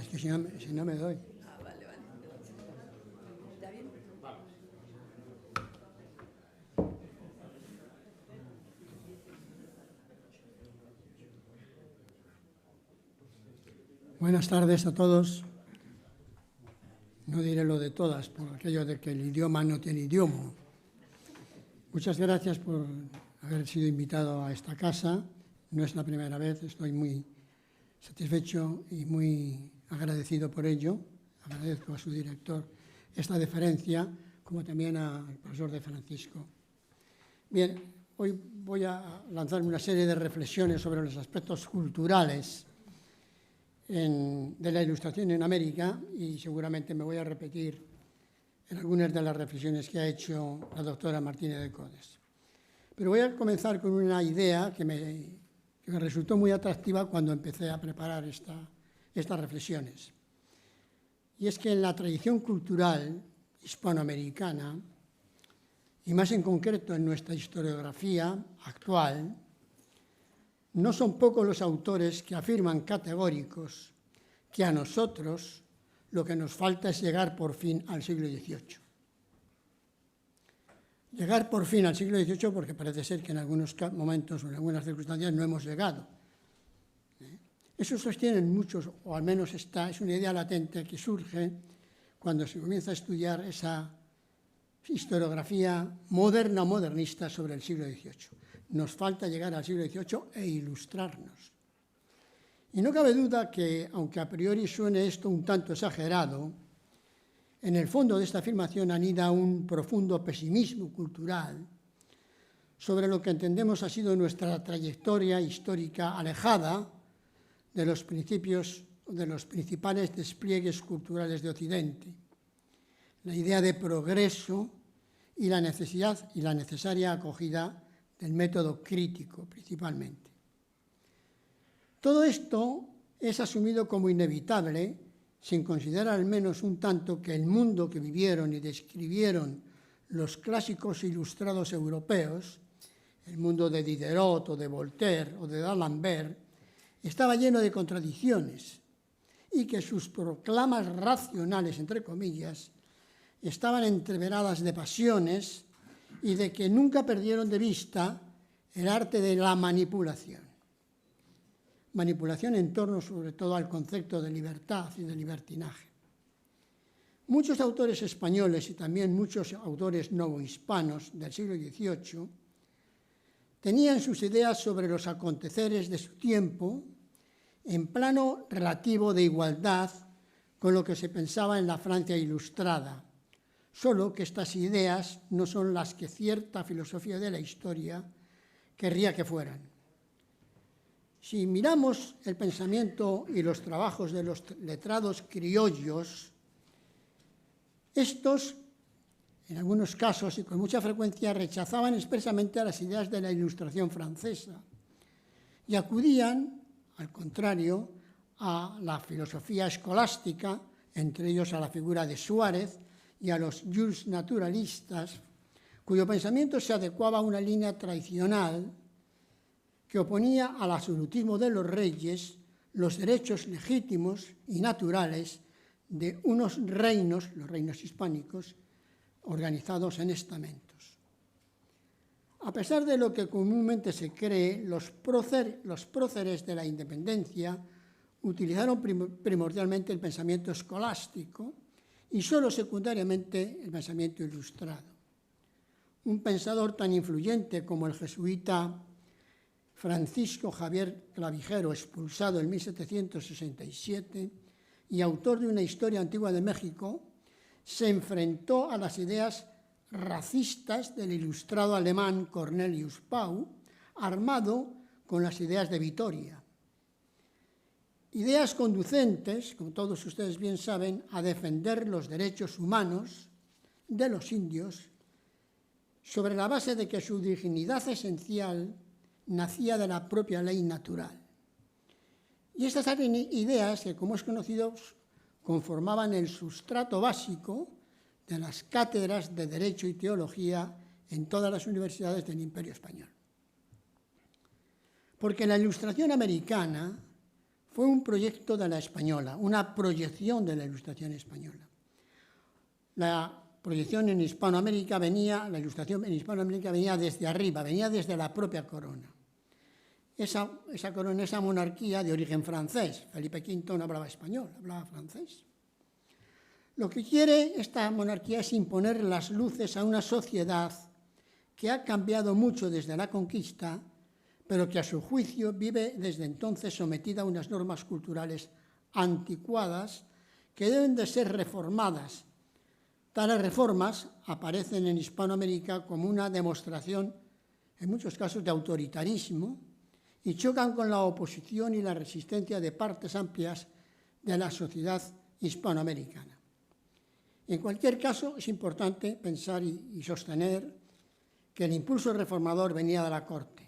Es que si no me doy. Ah, vale. ¿Está bien? Buenas tardes a todos. No diré lo de todas, por aquello de que el idioma no tiene idioma. Muchas gracias por haber sido invitado a esta casa. No es la primera vez, estoy muy satisfecho y muy agradecido por ello. Agradezco a su director esta deferencia, como también al profesor de Francisco. Bien, hoy voy a lanzar una serie de reflexiones sobre los aspectos culturales de la Ilustración en América y seguramente me voy a repetir en algunas de las reflexiones que ha hecho la doctora Martínez de Codes. Pero voy a comenzar con una idea que me resultó muy atractiva cuando empecé a preparar estas reflexiones. Y es que en la tradición cultural hispanoamericana, y más en concreto en nuestra historiografía actual, no son pocos los autores que afirman categóricos que a nosotros lo que nos falta es llegar por fin al siglo XVIII. Llegar por fin al siglo XVIII porque parece ser que en algunos momentos o en algunas circunstancias no hemos llegado. Eso sostienen muchos, o al menos es una idea latente que surge cuando se comienza a estudiar esa historiografía moderna o modernista sobre el siglo XVIII. Nos falta llegar al siglo XVIII e ilustrarnos. Y no cabe duda que, aunque a priori suene esto un tanto exagerado, en el fondo de esta afirmación anida un profundo pesimismo cultural sobre lo que entendemos ha sido nuestra trayectoria histórica alejada de los principios, de los principales despliegues culturales de Occidente. La idea de progreso y la necesidad y la necesaria acogida del método crítico, principalmente. Todo esto es asumido como inevitable, sin considerar al menos un tanto que el mundo que vivieron y describieron los clásicos ilustrados europeos, el mundo de Diderot o de Voltaire o de D'Alembert, estaba lleno de contradicciones y que sus proclamas racionales, entre comillas, estaban entreveradas de pasiones y de que nunca perdieron de vista el arte de la manipulación. Manipulación en torno sobre todo al concepto de libertad y de libertinaje. Muchos autores españoles y también muchos autores novohispanos del siglo XVIII tenían sus ideas sobre los aconteceres de su tiempo en plano relativo de igualdad con lo que se pensaba en la Francia ilustrada, solo que estas ideas no son las que cierta filosofía de la historia querría que fueran. Si miramos el pensamiento y los trabajos de los letrados criollos, estos, en algunos casos y con mucha frecuencia, rechazaban expresamente a las ideas de la Ilustración francesa y acudían, al contrario, a la filosofía escolástica, entre ellos a la figura de Suárez y a los jus naturalistas, cuyo pensamiento se adecuaba a una línea tradicional que oponía al absolutismo de los reyes los derechos legítimos y naturales de unos reinos, los reinos hispánicos, organizados en estamentos. A pesar de lo que comúnmente se cree, los próceres de la independencia utilizaron primordialmente el pensamiento escolástico y solo secundariamente el pensamiento ilustrado. Un pensador tan influyente como el jesuita Francisco Javier Clavijero, expulsado en 1767 y autor de una historia antigua de México, se enfrentó a las ideas racistas del ilustrado alemán Cornelius Pau, armado con las ideas de Vitoria. Ideas conducentes, como todos ustedes bien saben, a defender los derechos humanos de los indios sobre la base de que su dignidad esencial nacía de la propia ley natural. Y estas ideas que, como es conocido, conformaban el sustrato básico de las cátedras de Derecho y Teología en todas las universidades del Imperio Español. Porque la Ilustración americana fue un proyecto de la española, una proyección de la Ilustración española. La proyección en Hispanoamérica venía, la Ilustración en Hispanoamérica venía desde arriba, venía desde la propia corona. Esa corona, esa monarquía de origen francés. Felipe V no hablaba español, hablaba francés. Lo que quiere esta monarquía es imponer las luces a una sociedad que ha cambiado mucho desde la conquista, pero que a su juicio vive desde entonces sometida a unas normas culturales anticuadas que deben de ser reformadas. Tales reformas aparecen en Hispanoamérica como una demostración, en muchos casos, de autoritarismo y chocan con la oposición y la resistencia de partes amplias de la sociedad hispanoamericana. En cualquier caso, es importante pensar y sostener que el impulso reformador venía de la corte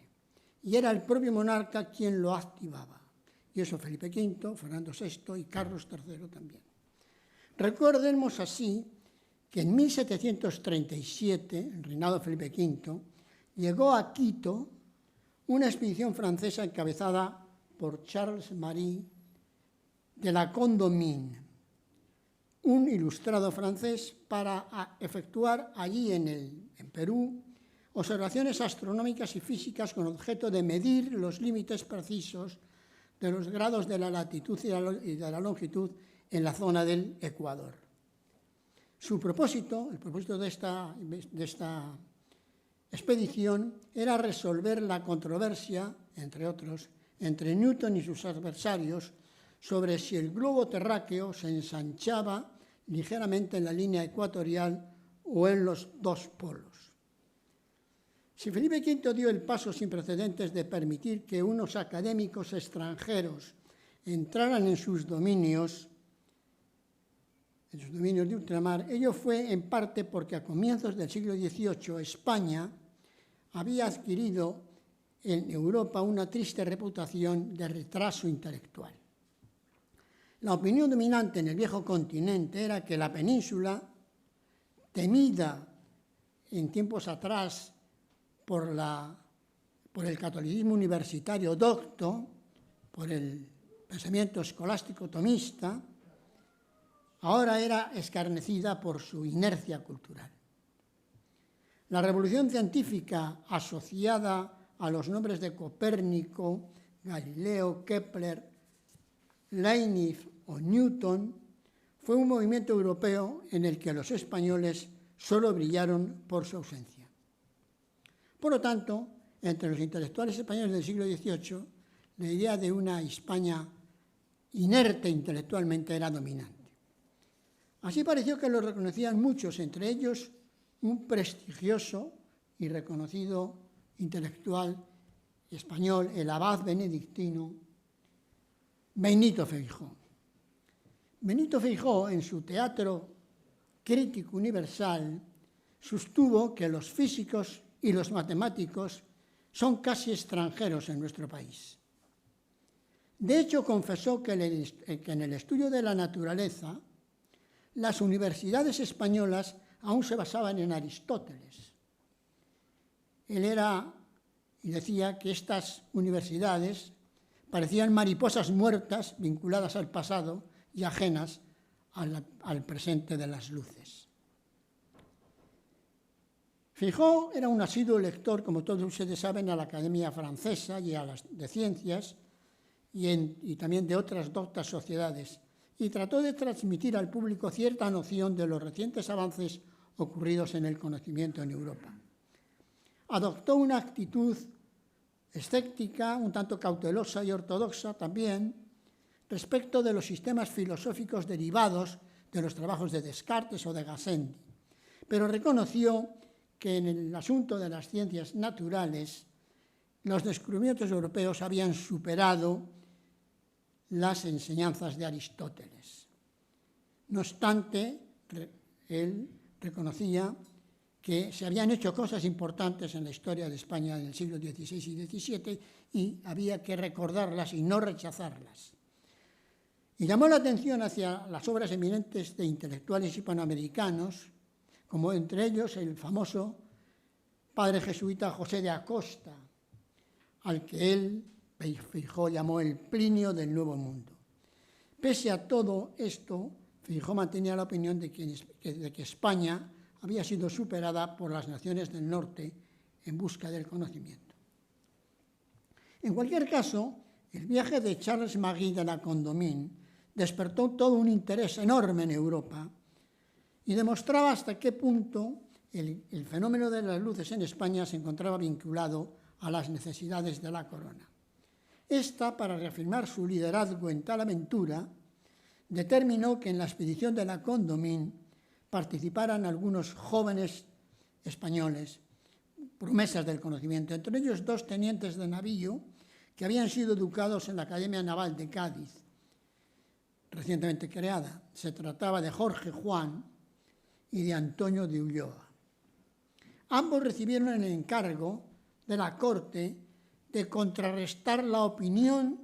y era el propio monarca quien lo activaba. Y eso Felipe V, Fernando VI y Carlos III también. Recordemos así que en 1737, en el reinado de Felipe V, llegó a Quito una expedición francesa encabezada por Charles Marie de la Condamine, un ilustrado francés, para efectuar allí en Perú observaciones astronómicas y físicas con objeto de medir los límites precisos de los grados de la latitud y de la longitud en la zona del Ecuador. Su propósito, el propósito de esta expedición, era resolver la controversia, entre otros, entre Newton y sus adversarios sobre si el globo terráqueo se ensanchaba ligeramente en la línea ecuatorial o en los dos polos. Si Felipe V dio el paso sin precedentes de permitir que unos académicos extranjeros entraran en sus dominios de ultramar, ello fue en parte porque a comienzos del siglo XVIII España había adquirido en Europa una triste reputación de retraso intelectual. La opinión dominante en el viejo continente era que la península, temida en tiempos atrás por el catolicismo universitario docto, por el pensamiento escolástico tomista, ahora era escarnecida por su inercia cultural. La revolución científica asociada a los nombres de Copérnico, Galileo, Kepler, Leibniz o Newton fue un movimiento europeo en el que los españoles solo brillaron por su ausencia. Por lo tanto, entre los intelectuales españoles del siglo XVIII, la idea de una España inerte intelectualmente era dominante. Así pareció que lo reconocían muchos, entre ellos un prestigioso y reconocido intelectual español, el abad benedictino Benito Feijóo. Benito Feijóo, en su Teatro Crítico Universal, sostuvo que los físicos y los matemáticos son casi extranjeros en nuestro país. De hecho, confesó que en el estudio de la naturaleza, las universidades españolas aún se basaban en Aristóteles. Él decía que estas universidades parecían mariposas muertas vinculadas al pasado y ajenas al presente de las luces. Feijóo era un asiduo lector, como todos ustedes saben, a la Academia Francesa y a las de Ciencias y también de otras doctas sociedades, y trató de transmitir al público cierta noción de los recientes avances ocurridos en el conocimiento en Europa. Adoptó una actitud escéptica, un tanto cautelosa y ortodoxa también, respecto de los sistemas filosóficos derivados de los trabajos de Descartes o de Gassendi, pero reconoció que en el asunto de las ciencias naturales los descubrimientos europeos habían superado las enseñanzas de Aristóteles. No obstante, él reconocía que se habían hecho cosas importantes en la historia de España en el siglo XVI y XVII y había que recordarlas y no rechazarlas. Y llamó la atención hacia las obras eminentes de intelectuales hispanoamericanos, como entre ellos el famoso padre jesuita José de Acosta, al que él Feijoo llamó el Plinio del Nuevo Mundo. Pese a todo esto, Feijoo mantenía la opinión de que España había sido superada por las naciones del norte en busca del conocimiento. En cualquier caso, el viaje de Charles Magui de la Condamine despertó todo un interés enorme en Europa y demostraba hasta qué punto el fenómeno de las luces en España se encontraba vinculado a las necesidades de la corona. Esta, para reafirmar su liderazgo en tal aventura, determinó que en la expedición de la Condamine participaran algunos jóvenes españoles, promesas del conocimiento, entre ellos 2 tenientes de navío que habían sido educados en la Academia Naval de Cádiz, recientemente creada. Se trataba de Jorge Juan y de Antonio de Ulloa. Ambos recibieron el encargo de la corte de contrarrestar la opinión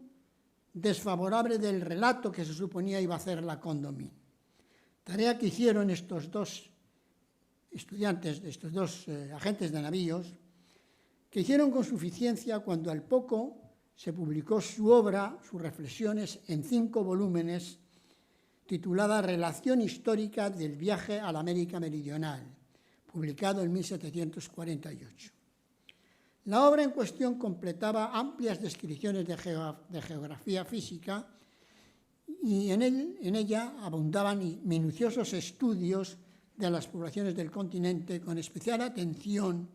desfavorable del relato que se suponía iba a hacer la Condamine. Tarea que hicieron estos 2 estudiantes, estos 2 agentes de navíos, que hicieron con suficiencia cuando al poco se publicó su obra, sus reflexiones, en 5 volúmenes, titulada Relación histórica del viaje a la América Meridional, publicado en 1748. La obra en cuestión completaba amplias descripciones de geografía física y en ella abundaban minuciosos estudios de las poblaciones del continente, con especial atención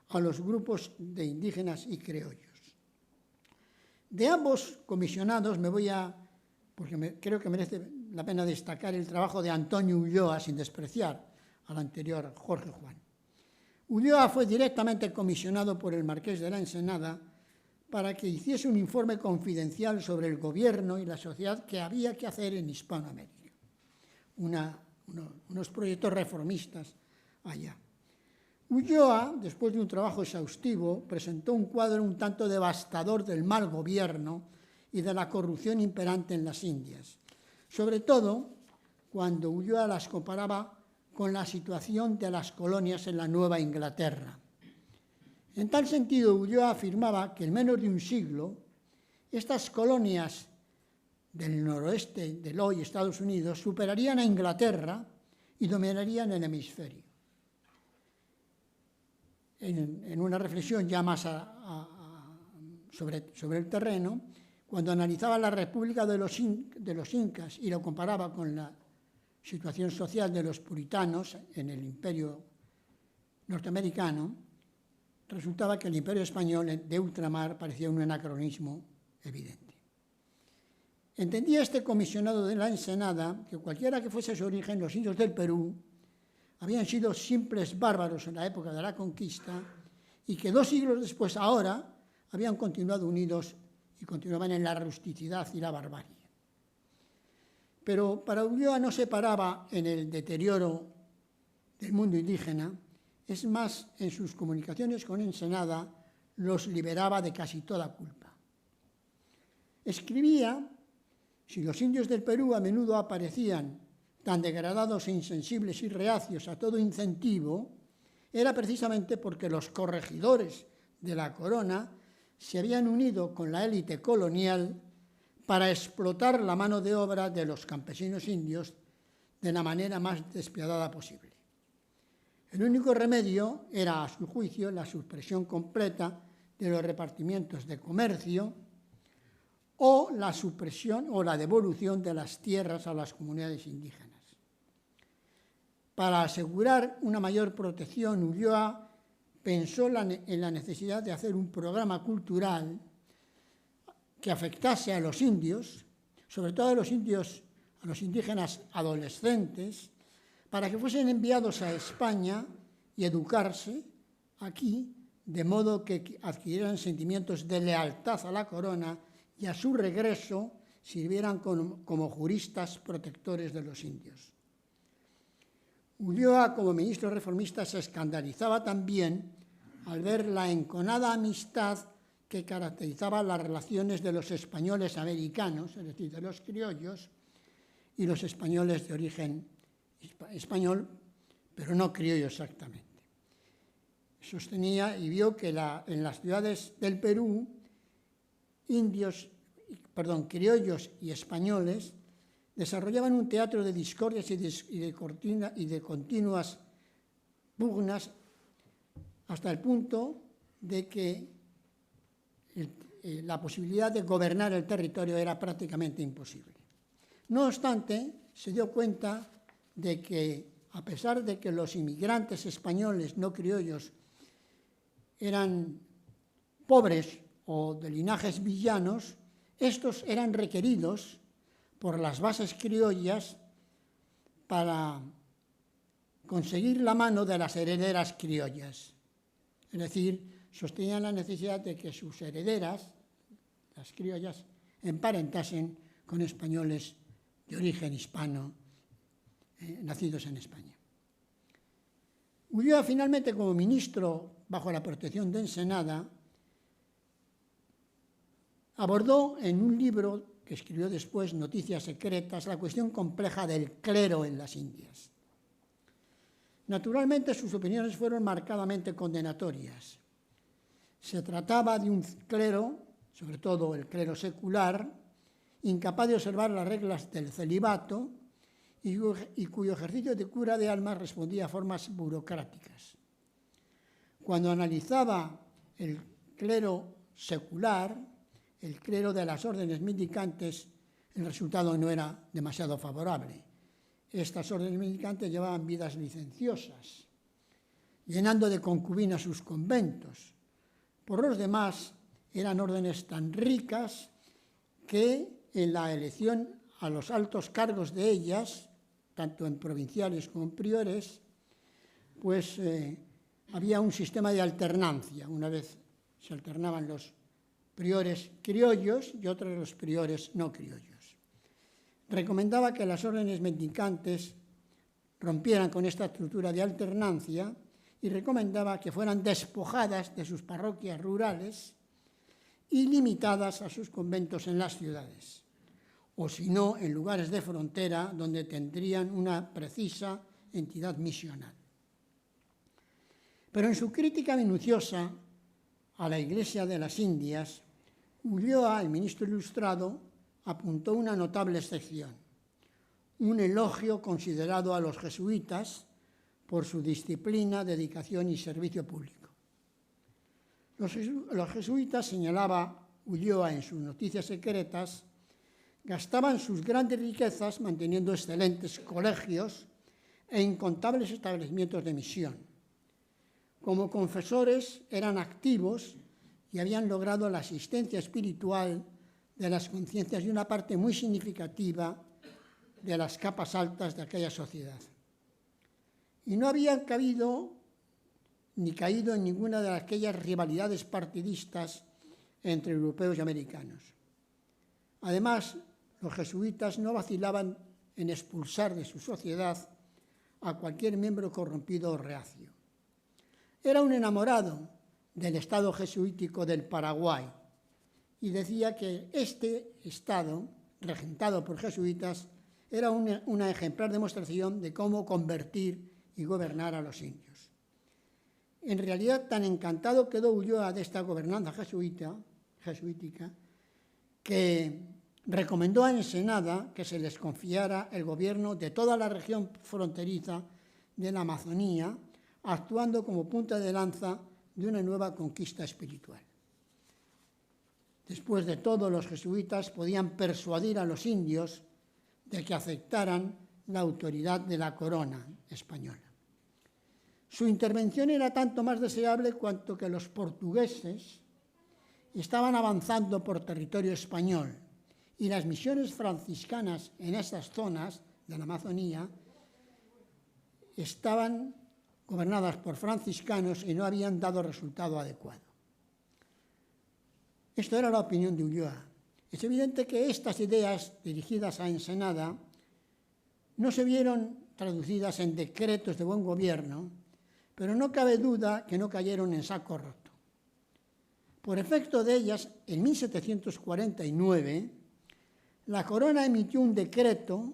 a los grupos de indígenas y criollos. De ambos comisionados porque creo que merece la pena destacar el trabajo de Antonio Ulloa, sin despreciar al anterior Jorge Juan. Ulloa fue directamente comisionado por el Marqués de la Ensenada para que hiciese un informe confidencial sobre el gobierno y la sociedad que había que hacer en Hispanoamérica. Unos proyectos reformistas allá. Ulloa, después de un trabajo exhaustivo, presentó un cuadro un tanto devastador del mal gobierno y de la corrupción imperante en las Indias, sobre todo cuando Ulloa las comparaba con la situación de las colonias en la Nueva Inglaterra. En tal sentido, Ulloa afirmaba que en menos de un siglo, estas colonias del noroeste del hoy Estados Unidos superarían a Inglaterra y dominarían el hemisferio. En una reflexión ya más sobre el terreno, cuando analizaba la República de los Incas y lo comparaba con la situación social de los puritanos en el imperio norteamericano, resultaba que el imperio español de ultramar parecía un anacronismo evidente. Entendía este comisionado de la Ensenada que cualquiera que fuese su origen, los indios del Perú habían sido simples bárbaros en la época de la conquista y que 2 siglos después, ahora, habían continuado unidos y continuaban en la rusticidad y la barbarie. Pero para Ulloa no se paraba en el deterioro del mundo indígena, es más, en sus comunicaciones con Ensenada los liberaba de casi toda culpa. Escribía: si los indios del Perú a menudo aparecían tan degradados e insensibles y reacios a todo incentivo, era precisamente porque los corregidores de la corona se habían unido con la élite colonial para explotar la mano de obra de los campesinos indios de la manera más despiadada posible. El único remedio era, a su juicio, la supresión completa de los repartimientos de comercio o la supresión o la devolución de las tierras a las comunidades indígenas. Para asegurar una mayor protección, Ulloa pensó en la necesidad de hacer un programa cultural que afectase a los indios, sobre todo a los indígenas adolescentes, para que fuesen enviados a España y educarse aquí, de modo que adquirieran sentimientos de lealtad a la corona y a su regreso sirvieran como juristas protectores de los indios. Ulloa, como ministro reformista, se escandalizaba también al ver la enconada amistad que caracterizaba las relaciones de los españoles americanos, es decir, de los criollos, y los españoles de origen español, pero no criollo exactamente. Sostenía y vio que en las ciudades del Perú criollos y españoles desarrollaban un teatro de discordias y de continuas pugnas hasta el punto de que la posibilidad de gobernar el territorio era prácticamente imposible. No obstante, se dio cuenta de que, a pesar de que los inmigrantes españoles no criollos eran pobres o de linajes villanos, estos eran requeridos por las bases criollas para conseguir la mano de las herederas criollas. Es decir, sostenían la necesidad de que sus herederas, las criollas, emparentasen con españoles de origen hispano, nacidos en España. Ulloa, finalmente, como ministro bajo la protección de Ensenada, abordó en un libro que escribió después, Noticias Secretas, la cuestión compleja del clero en las Indias. Naturalmente, sus opiniones fueron marcadamente condenatorias. Se trataba de un clero, sobre todo el clero secular, incapaz de observar las reglas del celibato y cuyo ejercicio de cura de almas respondía a formas burocráticas. Cuando analizaba el clero secular, el clero de las órdenes mendicantes, el resultado no era demasiado favorable. Estas órdenes mendicantes llevaban vidas licenciosas, llenando de concubinas sus conventos. Por los demás, eran órdenes tan ricas que en la elección a los altos cargos de ellas, tanto en provinciales como en priores, pues había un sistema de alternancia. Una vez se alternaban los priores criollos y otros los priores no criollos. Recomendaba que las órdenes mendicantes rompieran con esta estructura de alternancia y recomendaba que fueran despojadas de sus parroquias rurales y limitadas a sus conventos en las ciudades, o si no, en lugares de frontera donde tendrían una precisa entidad misional. Pero en su crítica minuciosa a la Iglesia de las Indias, Ulloa, el ministro ilustrado, apuntó una notable excepción, un elogio considerado a los jesuitas por su disciplina, dedicación y servicio público. Los jesuitas, señalaba Ulloa en sus Noticias Secretas, gastaban sus grandes riquezas manteniendo excelentes colegios e incontables establecimientos de misión. Como confesores eran activos y habían logrado la asistencia espiritual de las conciencias de una parte muy significativa de las capas altas de aquella sociedad. Y no habían cabido ni caído en ninguna de aquellas rivalidades partidistas entre europeos y americanos. Además, los jesuitas no vacilaban en expulsar de su sociedad a cualquier miembro corrompido o reacio. Era un enamorado del Estado jesuítico del Paraguay y decía que este Estado, regentado por jesuitas, era una ejemplar demostración de cómo convertir y gobernar a los indios. En realidad, tan encantado quedó Ulloa de esta gobernanza jesuítica que recomendó a Ensenada que se les confiara el gobierno de toda la región fronteriza de la Amazonía, actuando como punta de lanza de una nueva conquista espiritual. Después de todo, los jesuitas podían persuadir a los indios de que aceptaran la autoridad de la corona española. Su intervención era tanto más deseable cuanto que los portugueses estaban avanzando por territorio español y las misiones franciscanas en esas zonas de la Amazonía estaban gobernadas por franciscanos y no habían dado resultado adecuado. Esto era la opinión de Ulloa. Es evidente que estas ideas dirigidas a Ensenada no se vieron traducidas en decretos de buen gobierno, pero no cabe duda que no cayeron en saco roto. Por efecto de ellas, en 1749, la corona emitió un decreto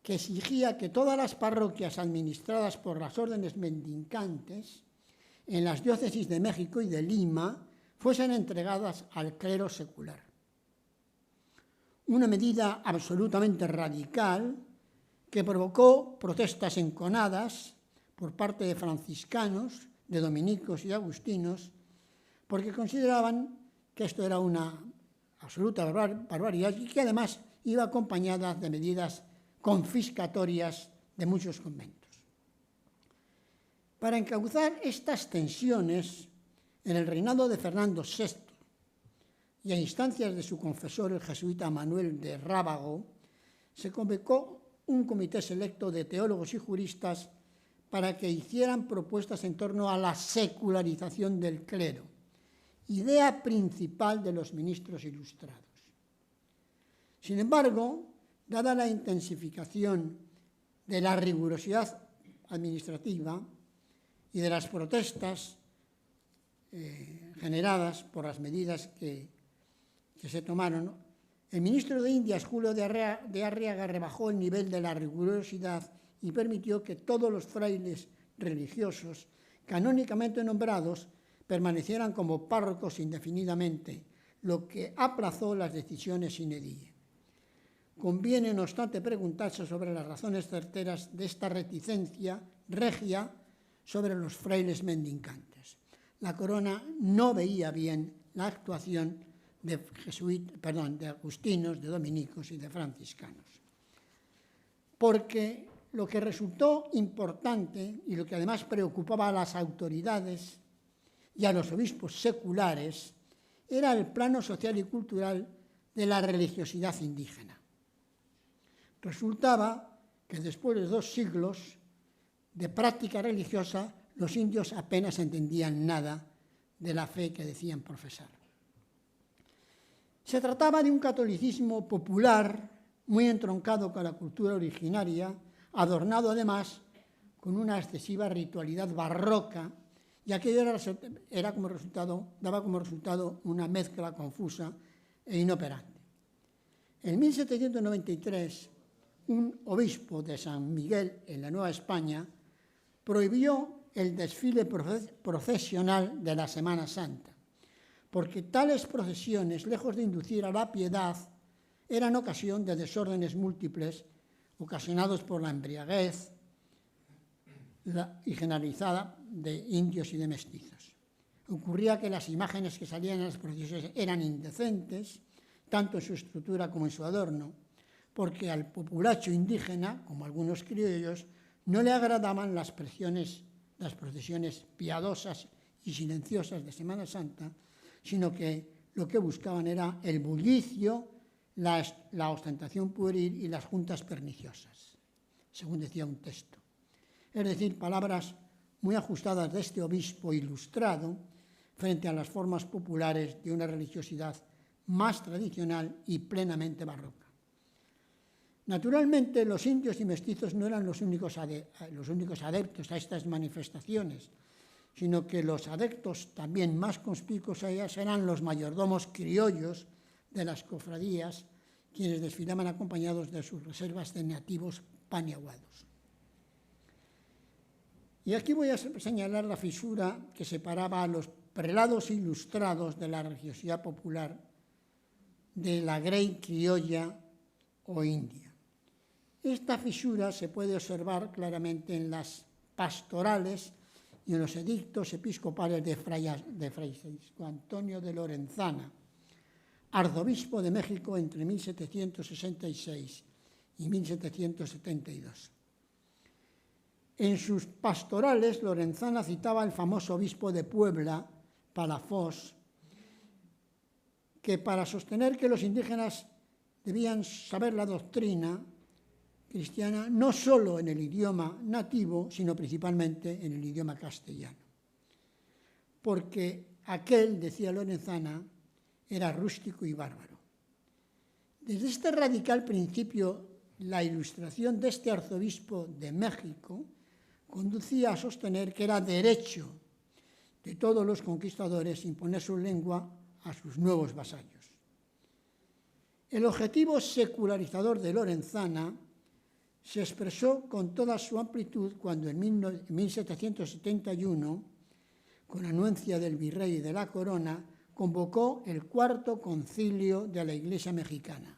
que exigía que todas las parroquias administradas por las órdenes mendicantes en las diócesis de México y de Lima fuesen entregadas al clero secular. Una medida absolutamente radical que provocó protestas enconadas por parte de franciscanos, de dominicos y agustinos, porque consideraban que esto era una absoluta barbaridad y que además iba acompañada de medidas confiscatorias de muchos conventos. Para encauzar estas tensiones, en el reinado de Fernando VI y a instancias de su confesor, el jesuita Manuel de Rábago, se convocó un comité selecto de teólogos y juristas para que hicieran propuestas en torno a la secularización del clero, idea principal de los ministros ilustrados. Sin embargo, dada la intensificación de la rigurosidad administrativa y de las protestas generadas por las medidas que se tomaron, el ministro de Indias, Julio de Arriaga, rebajó el nivel de la rigurosidad y permitió que todos los frailes religiosos canónicamente nombrados permanecieran como párrocos indefinidamente, lo que aplazó las decisiones sine die. Conviene, no obstante, preguntarse sobre las razones certeras de esta reticencia regia sobre los frailes mendicantes. La corona no veía bien la actuación de agustinos, de dominicos y de franciscanos. Porque lo que resultó importante y lo que además preocupaba a las autoridades y a los obispos seculares era el plano social y cultural de la religiosidad indígena. Resultaba que después de 2 siglos de práctica religiosa, los indios apenas entendían nada de la fe que decían profesar. Se trataba de un catolicismo popular, muy entroncado con la cultura originaria, adornado además con una excesiva ritualidad barroca, y aquello daba como resultado una mezcla confusa e inoperante. En 1793, un obispo de San Miguel, en la Nueva España, prohibió el desfile procesional de la Semana Santa, porque tales procesiones, lejos de inducir a la piedad, eran ocasión de desórdenes múltiples ocasionados por la embriaguez y generalizada de indios y de mestizos. Ocurría que las imágenes que salían en las procesiones eran indecentes, tanto en su estructura como en su adorno, porque al populacho indígena, como algunos criollos, no le agradaban las procesiones piadosas y silenciosas de Semana Santa, sino que lo que buscaban era el bullicio, la ostentación pueril y las juntas perniciosas, según decía un texto. Es decir, palabras muy ajustadas de este obispo ilustrado frente a las formas populares de una religiosidad más tradicional y plenamente barroca. Naturalmente, los indios y mestizos no eran los únicos adeptos a estas manifestaciones, sino que los adeptos también más conspicuos a ellas eran los mayordomos criollos de las cofradías, quienes desfilaban acompañados de sus reservas de nativos paniaguados. Y aquí voy a señalar la fisura que separaba a los prelados ilustrados de la religiosidad popular de la grey criolla o india. Esta fisura se puede observar claramente en las pastorales y en los edictos episcopales de Fray Francisco Antonio de Lorenzana, arzobispo de México entre 1766 y 1772. En sus pastorales, Lorenzana citaba al famoso obispo de Puebla, Palafox, que para sostener que los indígenas debían saber la doctrina cristiana no solo en el idioma nativo, sino principalmente en el idioma castellano. Porque aquel, decía Lorenzana, era rústico y bárbaro. Desde este radical principio, la ilustración de este arzobispo de México conducía a sostener que era derecho de todos los conquistadores imponer su lengua a sus nuevos vasallos. El objetivo secularizador de Lorenzana se expresó con toda su amplitud cuando en 1771, con anuencia del virrey de la corona, convocó el Cuarto Concilio de la Iglesia Mexicana.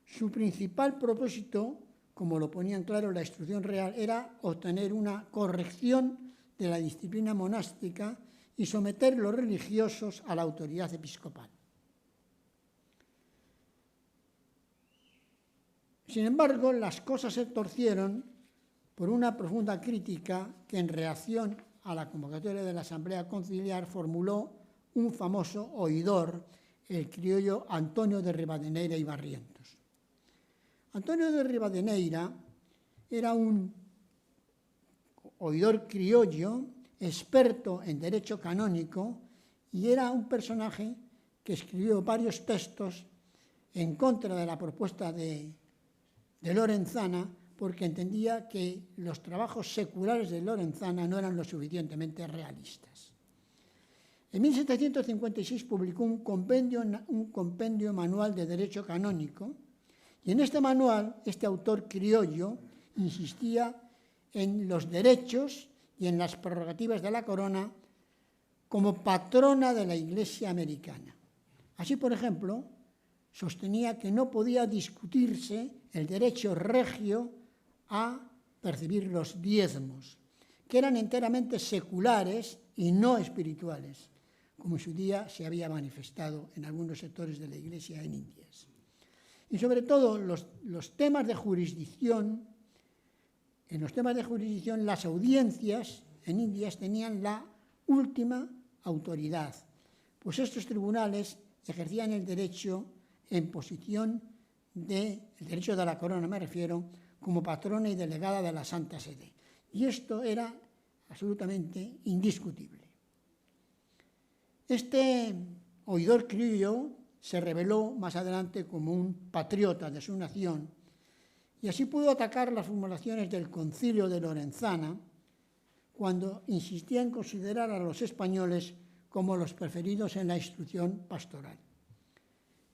Su principal propósito, como lo ponía en claro la instrucción real, era obtener una corrección de la disciplina monástica y someter los religiosos a la autoridad episcopal. Sin embargo, las cosas se torcieron por una profunda crítica que, en reacción a la convocatoria de la Asamblea Conciliar, formuló un famoso oidor, el criollo Antonio de Rivadeneira y Barrientos. Antonio de Rivadeneira era un oidor criollo, experto en derecho canónico, y era un personaje que escribió varios textos en contra de la propuesta de Lorenzana, porque entendía que los trabajos seculares de Lorenzana no eran lo suficientemente realistas. En 1756 publicó un compendio manual de derecho canónico, y en este manual este autor criollo insistía en los derechos y en las prerrogativas de la corona como patrona de la Iglesia americana. Así, por ejemplo, sostenía que no podía discutirse el derecho regio a percibir los diezmos, que eran enteramente seculares y no espirituales, como en su día se había manifestado en algunos sectores de la Iglesia en Indias. Y sobre todo los temas de jurisdicción, en los temas de jurisdicción las audiencias en Indias tenían la última autoridad, pues estos tribunales ejercían el derecho en posición el derecho de la corona, me refiero, como patrona y delegada de la Santa Sede. Y esto era absolutamente indiscutible. Este oidor criollo se reveló más adelante como un patriota de su nación y así pudo atacar las formulaciones del Concilio de Lorenzana cuando insistía en considerar a los españoles como los preferidos en la instrucción pastoral.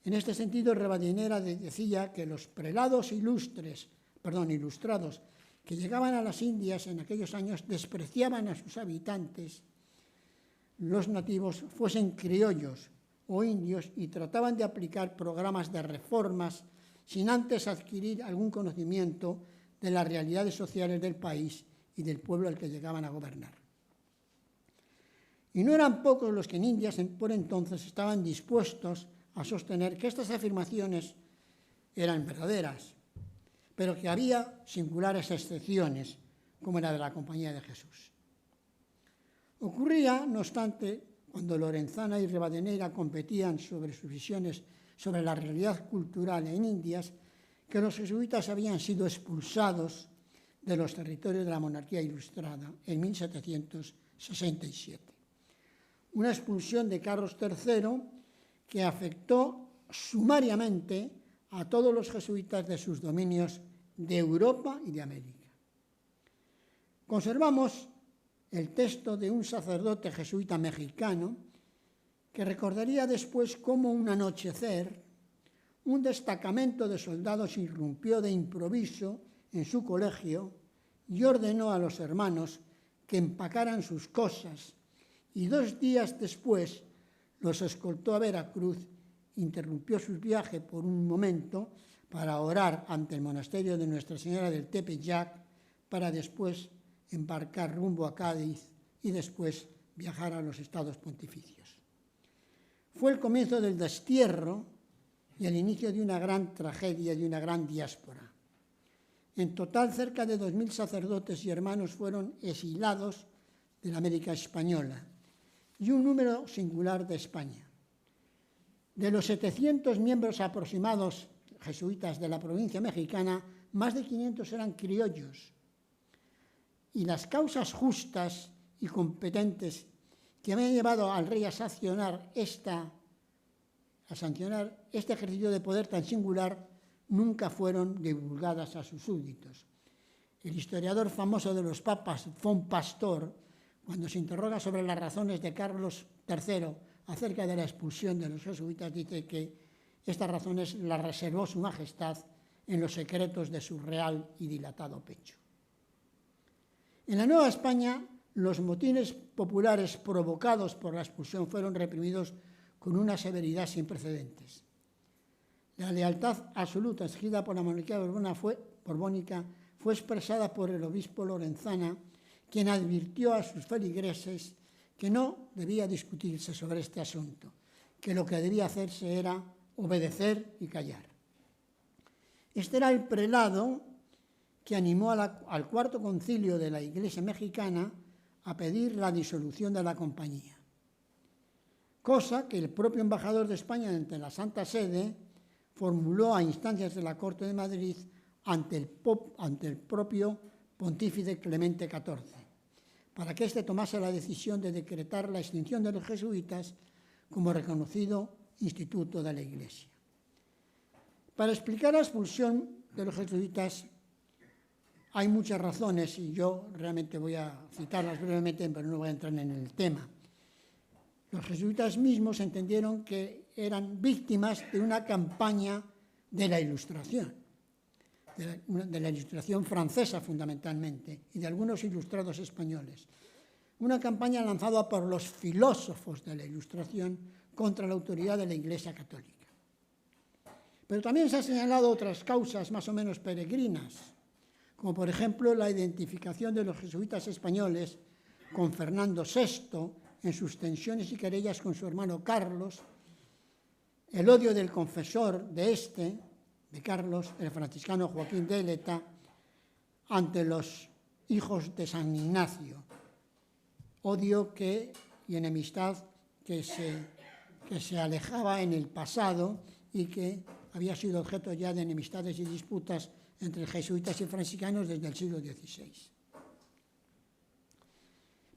En este sentido, Rivadeneira decía que los prelados ilustrados que llegaban a las Indias en aquellos años despreciaban a sus habitantes, los nativos, fuesen criollos o indios, y trataban de aplicar programas de reformas sin antes adquirir algún conocimiento de las realidades sociales del país y del pueblo al que llegaban a gobernar. Y no eran pocos los que en Indias por entonces estaban dispuestos a sostener que estas afirmaciones eran verdaderas, pero que había singulares excepciones, como la de la Compañía de Jesús. Ocurría, no obstante, cuando Lorenzana y Rivadeneira competían sobre sus visiones sobre la realidad cultural en Indias, que los jesuitas habían sido expulsados de los territorios de la monarquía ilustrada en 1767. Una expulsión de Carlos III que afectó sumariamente a todos los jesuitas de sus dominios de Europa y de América. Conservamos el texto de un sacerdote jesuita mexicano que recordaría después cómo un anochecer un destacamento de soldados irrumpió de improviso en su colegio y ordenó a los hermanos que empacaran sus cosas, y 2 días después los escoltó a Veracruz, interrumpió su viaje por un momento para orar ante el monasterio de Nuestra Señora del Tepeyac, para después embarcar rumbo a Cádiz y después viajar a los estados pontificios. Fue el comienzo del destierro y el inicio de una gran tragedia, de una gran diáspora. En total, cerca de 2.000 sacerdotes y hermanos fueron exilados de la América española y un número singular de España. De los 700 miembros aproximados jesuitas de la provincia mexicana, más de 500 eran criollos. Y las causas justas y competentes que habían llevado al rey a sancionar este ejercicio de poder tan singular nunca fueron divulgadas a sus súbditos. El historiador famoso de los papas, von Pastor, cuando se interroga sobre las razones de Carlos III acerca de la expulsión de los jesuitas, dice que estas razones las reservó su majestad en los secretos de su real y dilatado pecho. En la Nueva España, los motines populares provocados por la expulsión fueron reprimidos con una severidad sin precedentes. La lealtad absoluta exigida por la monarquía borbónica fue expresada por el obispo Lorenzana, quien advirtió a sus feligreses que no debía discutirse sobre este asunto, que lo que debía hacerse era obedecer y callar. Este era el prelado que animó al Cuarto Concilio de la Iglesia Mexicana a pedir la disolución de la compañía, cosa que el propio embajador de España ante la Santa Sede formuló a instancias de la Corte de Madrid ante el propio pontífice Clemente XIV, para que éste tomase la decisión de decretar la extinción de los jesuitas como reconocido instituto de la Iglesia. Para explicar la expulsión de los jesuitas hay muchas razones y yo realmente voy a citarlas brevemente, pero no voy a entrar en el tema. Los jesuitas mismos entendieron que eran víctimas de una campaña de la Ilustración, de la Ilustración francesa fundamentalmente y de algunos ilustrados españoles. Una campaña lanzada por los filósofos de la Ilustración contra la autoridad de la Iglesia Católica. Pero también se han señalado otras causas más o menos peregrinas, como por ejemplo la identificación de los jesuitas españoles con Fernando VI en sus tensiones y querellas con su hermano Carlos, el odio del confesor de Carlos, el franciscano Joaquín de Eleta, ante los hijos de San Ignacio, odio y enemistad que se alejaba en el pasado y que había sido objeto ya de enemistades y disputas entre jesuitas y franciscanos desde el siglo XVI.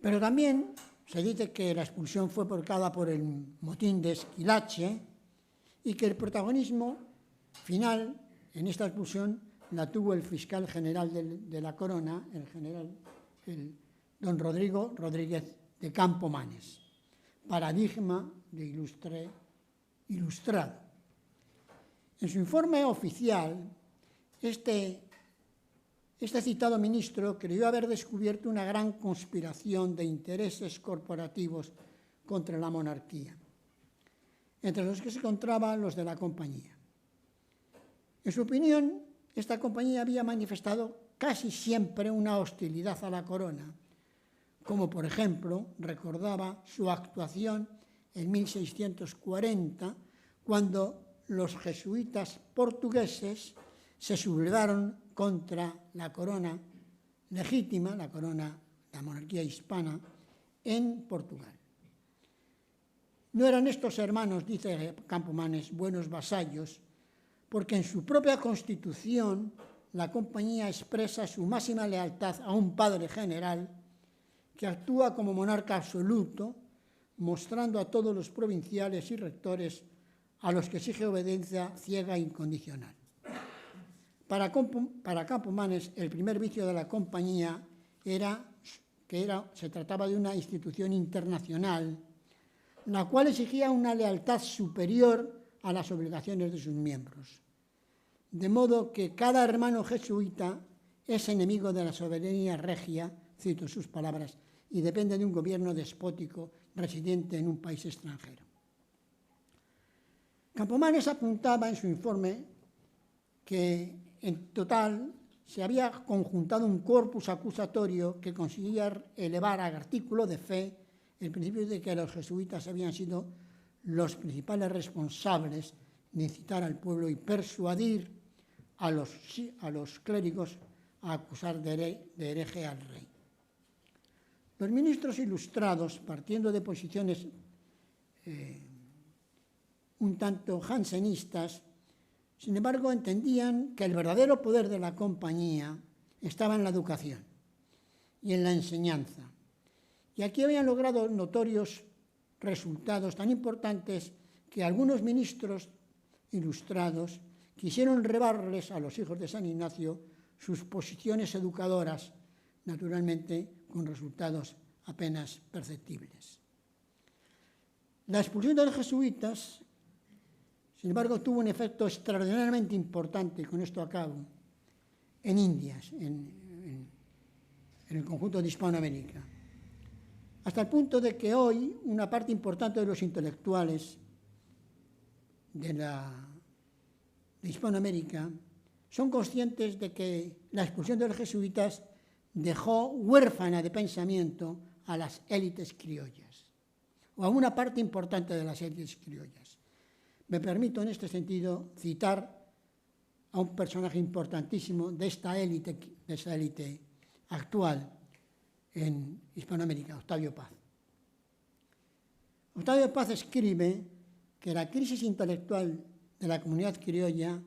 Pero también se dice que la expulsión fue provocada por el motín de Esquilache y que el protagonismo final en esta expulsión la tuvo el fiscal general de la corona, don Rodrigo Rodríguez de Campomanes, paradigma de ilustrado. En su informe oficial, este citado ministro creyó haber descubierto una gran conspiración de intereses corporativos contra la monarquía, entre los que se encontraban los de la compañía. En su opinión, esta compañía había manifestado casi siempre una hostilidad a la corona, como por ejemplo recordaba su actuación en 1640, cuando los jesuitas portugueses se sublevaron contra la corona legítima, la monarquía hispana, en Portugal. No eran estos hermanos, dice Campomanes, buenos vasallos, porque en su propia constitución la compañía expresa su máxima lealtad a un padre general que actúa como monarca absoluto, mostrando a todos los provinciales y rectores a los que exige obediencia ciega e incondicional. Para Campomanes, el primer vicio de la compañía se trataba de una institución internacional, la cual exigía una lealtad superior a las obligaciones de sus miembros. De modo que cada hermano jesuita es enemigo de la soberanía regia, cito sus palabras, y depende de un gobierno despótico residente en un país extranjero. Campomanes apuntaba en su informe que en total se había conjuntado un corpus acusatorio que conseguía elevar al artículo de fe el principio de que los jesuitas habían sido los principales responsables de incitar al pueblo y persuadir a los clérigos a acusar de hereje al rey. Los ministros ilustrados, partiendo de posiciones un tanto jansenistas, sin embargo, entendían que el verdadero poder de la compañía estaba en la educación y en la enseñanza. Y aquí habían logrado notorios resultados tan importantes que algunos ministros ilustrados quisieron rebarles a los hijos de San Ignacio sus posiciones educadoras, naturalmente con resultados apenas perceptibles. La expulsión de los jesuitas, sin embargo, tuvo un efecto extraordinariamente importante, con esto acabo, en Indias, en el conjunto de Hispanoamérica. hasta el punto de que hoy una parte importante de los intelectuales de Hispanoamérica son conscientes de que la expulsión de los jesuitas dejó huérfana de pensamiento a las élites criollas, o a una parte importante de las élites criollas. Me permito en este sentido citar a un personaje importantísimo de esa élite actual en Hispanoamérica, Octavio Paz. Octavio Paz escribe que la crisis intelectual de la comunidad criolla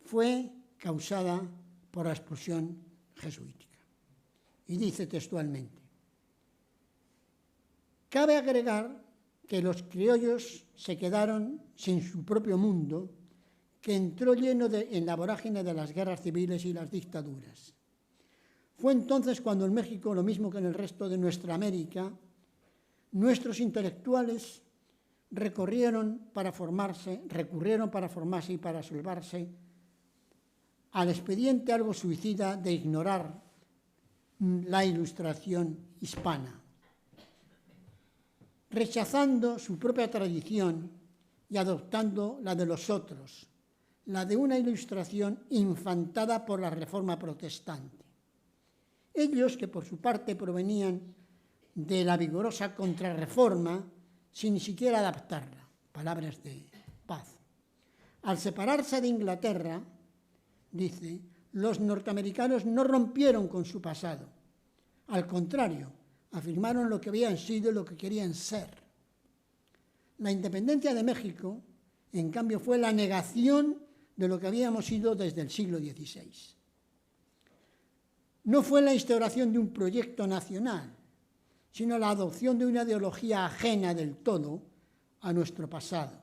fue causada por la expulsión jesuítica. Y dice textualmente: cabe agregar que los criollos se quedaron sin su propio mundo, que entró lleno en la vorágine de las guerras civiles y las dictaduras. Fue entonces cuando en México, lo mismo que en el resto de nuestra América, nuestros intelectuales recurrieron para formarse y para salvarse al expediente algo suicida de ignorar la Ilustración hispana, rechazando su propia tradición y adoptando la de los otros, la de una Ilustración infantada por la Reforma protestante. Ellos, que por su parte provenían de la vigorosa Contrarreforma, sin ni siquiera adaptarla, palabras de Paz. Al separarse de Inglaterra, dice, los norteamericanos no rompieron con su pasado. Al contrario, afirmaron lo que habían sido y lo que querían ser. La independencia de México, en cambio, fue la negación de lo que habíamos sido desde el siglo XVI. No fue la instauración de un proyecto nacional, sino la adopción de una ideología ajena del todo a nuestro pasado.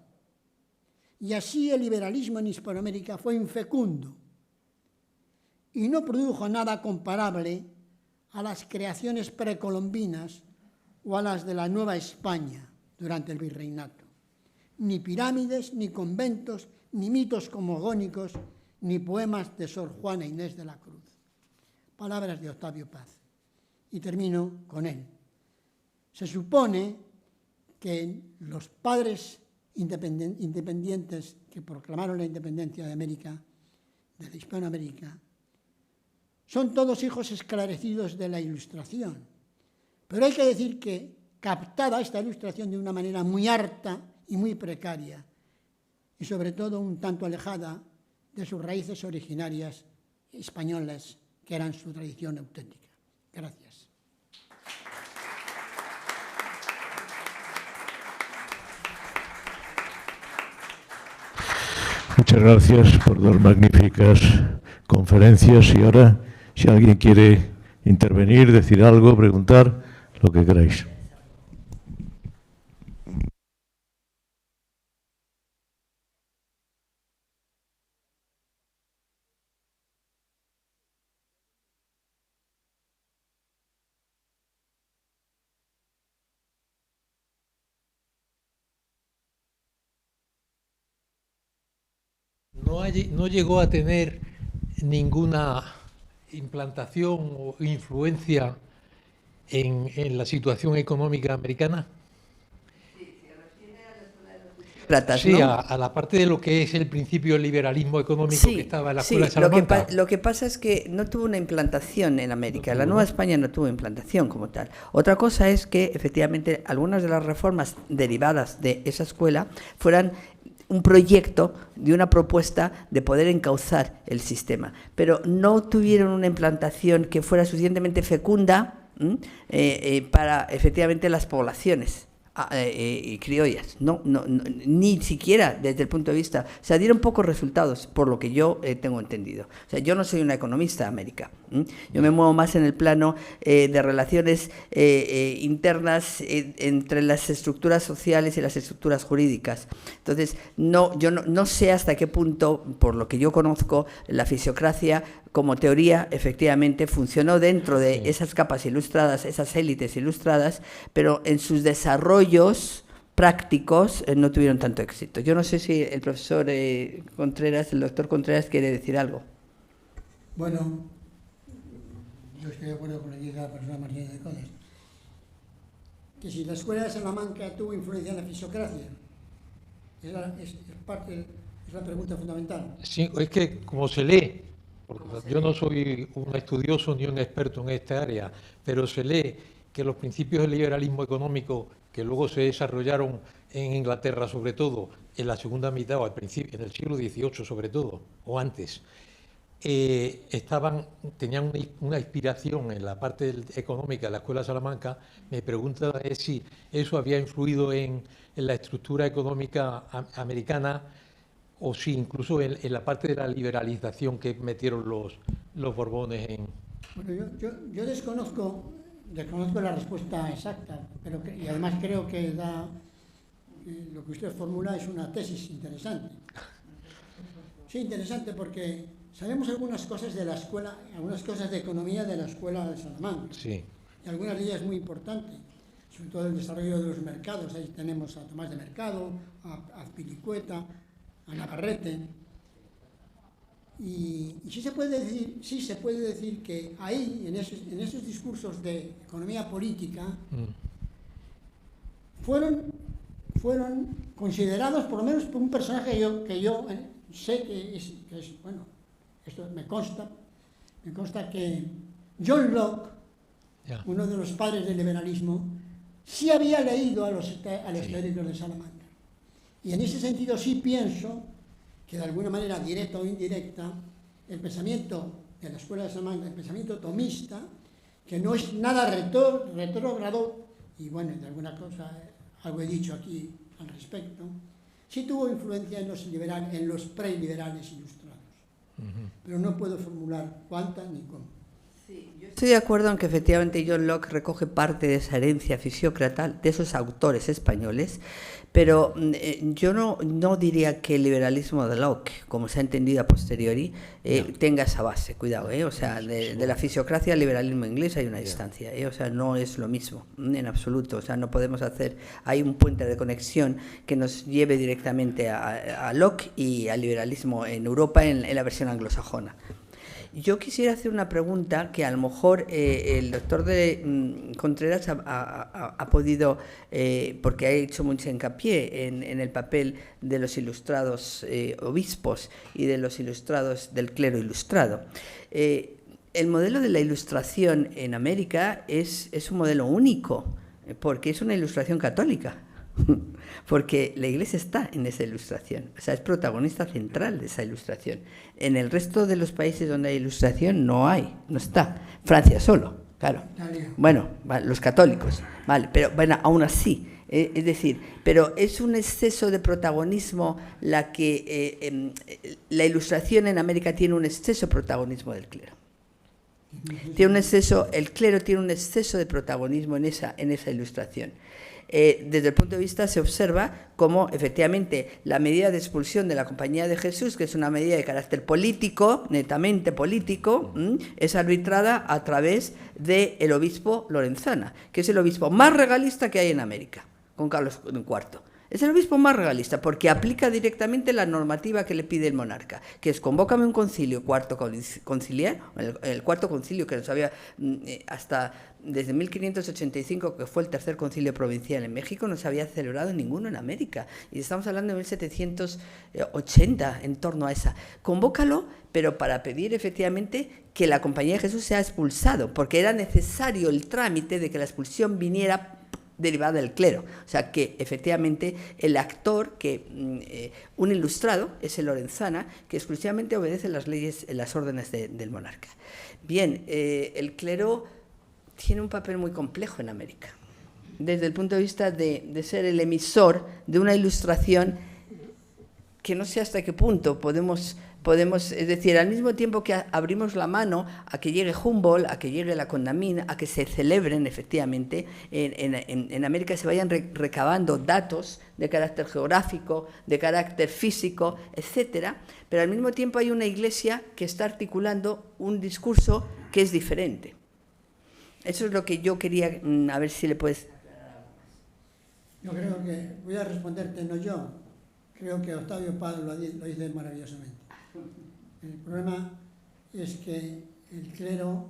Y así el liberalismo en Hispanoamérica fue infecundo y no produjo nada comparable a las creaciones precolombinas o a las de la Nueva España durante el virreinato. Ni pirámides, ni conventos, ni mitos cosmogónicos, ni poemas de Sor Juana Inés de la Cruz. Palabras de Octavio Paz. Y termino con él. Se supone que los padres independientes que proclamaron la independencia de América, de Hispanoamérica, son todos hijos esclarecidos de la Ilustración. Pero hay que decir que captada esta Ilustración de una manera muy harta y muy precaria, y sobre todo un tanto alejada de sus raíces originarias españolas, que eran su tradición auténtica. Gracias. Muchas gracias por dos magníficas conferencias y ahora, si alguien quiere intervenir, decir algo, preguntar, lo que queráis. No llegó a tener ninguna implantación o influencia en la situación económica americana. Sí, a la parte de lo que es el principio del liberalismo económico que estaba en la Escuela de Salamanca. Lo que pasa es que no tuvo una implantación en América. La Nueva España no tuvo implantación como tal. Otra cosa es que, efectivamente, algunas de las reformas derivadas de esa escuela fueran un proyecto de una propuesta de poder encauzar el sistema, pero no tuvieron una implantación que fuera suficientemente fecunda para efectivamente las poblaciones criollas, no, ni siquiera desde el punto de vista, o sea, dieron pocos resultados, por lo que yo tengo entendido. O sea, yo no soy una economista de América, yo me muevo más en el plano de relaciones internas entre las estructuras sociales y las estructuras jurídicas. Entonces, yo no sé hasta qué punto, por lo que yo conozco, la fisiocracia como teoría efectivamente funcionó dentro de esas capas ilustradas, esas élites ilustradas, pero en sus desarrollos prácticos no tuvieron tanto éxito. Yo no sé si el profesor Contreras, el doctor Contreras, quiere decir algo. Bueno, yo estoy de acuerdo con lo que dice la persona Martínez de Codes. que si la escuela de Salamanca tuvo influencia en la fisiocracia. Es la pregunta fundamental. Sí, es que como se lee, porque yo no soy un estudioso ni un experto en esta área, pero se lee que los principios del liberalismo económico, que luego se desarrollaron en Inglaterra sobre todo, en la segunda mitad o al principio, en el siglo XVIII sobre todo, o antes, tenían una inspiración en la parte económica de la Escuela de Salamanca. Me pregunta es si eso había influido en la estructura económica americana o si incluso en la parte de la liberalización que metieron los Borbones en... Bueno, yo desconozco la respuesta exacta, y además creo que lo que usted formula es una tesis interesante. Sí, interesante porque sabemos algunas cosas de la escuela, algunas cosas de economía de la Escuela de Salamanca. Sí. Y algunas de ellas muy importantes, sobre todo el desarrollo de los mercados. Ahí tenemos a Tomás de Mercado, a Azpilicueta, a Navarrete. Y sí se puede decir que ahí, en esos discursos de economía política, fueron considerados, por lo menos por un personaje que yo sé que es bueno, esto me consta que John Locke, uno de los padres del liberalismo, sí había leído a los teóricos de Salamanca. Y en ese sentido sí pienso que de alguna manera, directa o indirecta, el pensamiento de la Escuela de Salamanca, el pensamiento tomista, que no es nada retrógrado, y bueno, de alguna cosa algo he dicho aquí al respecto, sí tuvo influencia en los preliberales ilustrados. Pero no puedo formular cuánta ni cómo. Sí, yo estoy de acuerdo en que efectivamente John Locke recoge parte de esa herencia fisiócrata de esos autores españoles, pero yo no diría que el liberalismo de Locke, como se ha entendido a posteriori, tenga esa base, cuidado, o sea, de la fisiocracia al liberalismo inglés hay una distancia, o sea, no es lo mismo, en absoluto, o sea, no podemos hay un puente de conexión que nos lleve directamente a Locke y al liberalismo en Europa en la versión anglosajona. Yo quisiera hacer una pregunta que a lo mejor el doctor Contreras ha podido, porque ha hecho mucho hincapié en el papel de los ilustrados obispos y de los ilustrados del clero ilustrado. El modelo de la ilustración en América es un modelo único, porque es una ilustración católica. Porque la Iglesia está en esa ilustración, o sea, es protagonista central de esa ilustración. En el resto de los países donde hay ilustración no está. Francia solo, claro. Bueno, los católicos, vale, pero bueno, aún así, es decir, pero es un exceso de protagonismo la ilustración en América tiene un exceso de protagonismo del clero. El clero tiene un exceso de protagonismo en esa ilustración. Desde el punto de vista se observa cómo efectivamente la medida de expulsión de la Compañía de Jesús, que es una medida de carácter político, netamente político, es arbitrada a través del obispo Lorenzana, que es el obispo más regalista que hay en América, con Carlos IV. Es el obispo más regalista porque aplica directamente la normativa que le pide el monarca, que es convócame un concilio cuarto conciliar, el cuarto concilio que nos había hasta desde 1585, que fue el tercer concilio provincial en México, no se había celebrado ninguno en América. Y estamos hablando de 1780, en torno a esa. Convócalo, pero para pedir efectivamente que la Compañía de Jesús sea expulsado, porque era necesario el trámite de que la expulsión viniera derivada del clero, o sea que efectivamente el actor, un ilustrado, es el Lorenzana, que exclusivamente obedece las leyes, las órdenes del monarca. Bien, el clero tiene un papel muy complejo en América, desde el punto de vista de ser el emisor de una ilustración que no sé hasta qué punto podemos, es decir, al mismo tiempo que abrimos la mano a que llegue Humboldt, a que llegue la Condamine, a que se celebren efectivamente en América, se vayan recabando datos de carácter geográfico, de carácter físico, etcétera, pero al mismo tiempo hay una iglesia que está articulando un discurso que es diferente. Eso es lo que yo quería, a ver si le puedes... Yo creo que, voy a responderte, no yo, creo que Octavio Paz lo dice maravillosamente. El problema es que el clero,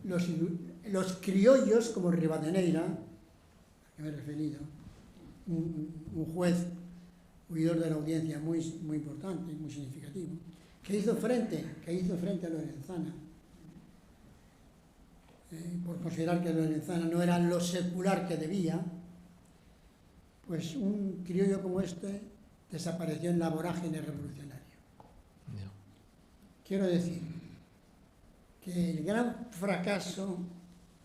los criollos como Rivadeneira, que me he referido, un juez huidor de la audiencia muy importante, muy significativo, que hizo frente a Lorenzana, por considerar que Lorenzana no era lo secular que debía, pues un criollo como este desapareció en la vorágine revolucionaria. No. Quiero decir que el gran fracaso,